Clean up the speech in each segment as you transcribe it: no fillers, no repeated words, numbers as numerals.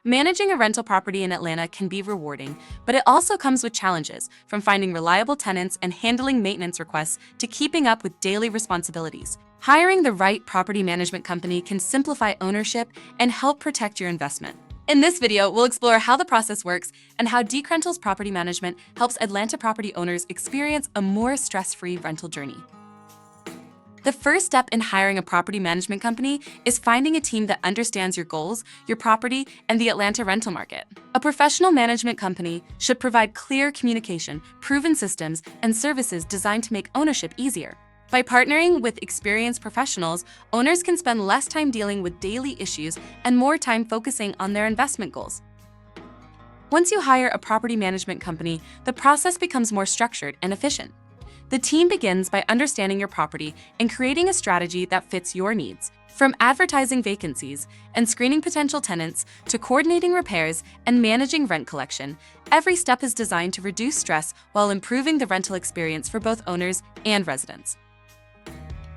Managing a rental property in Atlanta can be rewarding, but it also comes with challenges, from finding reliable tenants and handling maintenance requests to keeping up with daily responsibilities. Hiring the right property management company can simplify ownership and help protect your investment. In this video, we'll explore how the process works and how DKRentals Property Management helps Atlanta property owners experience a more stress-free rental journey. The first step in hiring a property management company is finding a team that understands your goals, your property, and the Atlanta rental market. A professional management company should provide clear communication, proven systems, and services designed to make ownership easier. By partnering with experienced professionals, owners can spend less time dealing with daily issues and more time focusing on their investment goals. Once you hire a property management company, the process becomes more structured and efficient. The team begins by understanding your property and creating a strategy that fits your needs. From advertising vacancies and screening potential tenants to coordinating repairs and managing rent collection, every step is designed to reduce stress while improving the rental experience for both owners and residents.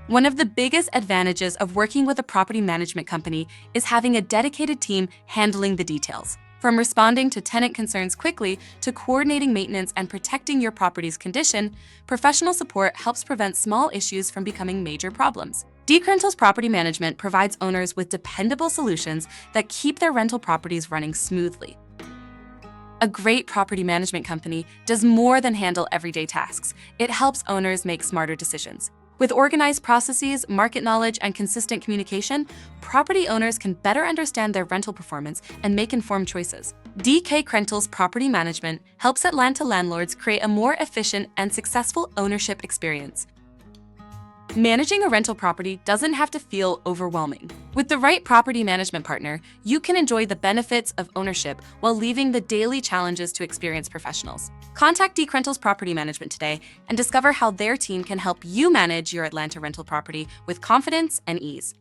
One of the biggest advantages of working with a property management company is having a dedicated team handling the details. From responding to tenant concerns quickly to coordinating maintenance and protecting your property's condition, professional support helps prevent small issues from becoming major problems. DKRentals Property Management provides owners with dependable solutions that keep their rental properties running smoothly. A great property management company does more than handle everyday tasks. It helps owners make smarter decisions. With organized processes, market knowledge, and consistent communication, property owners can better understand their rental performance and make informed choices. DKRentals Property Management helps Atlanta landlords create a more efficient and successful ownership experience. Managing a rental property doesn't have to feel overwhelming. With the right property management partner, you can enjoy the benefits of ownership while leaving the daily challenges to experienced professionals. Contact DKRentals Property Management today and discover how their team can help you manage your Atlanta rental property with confidence and ease.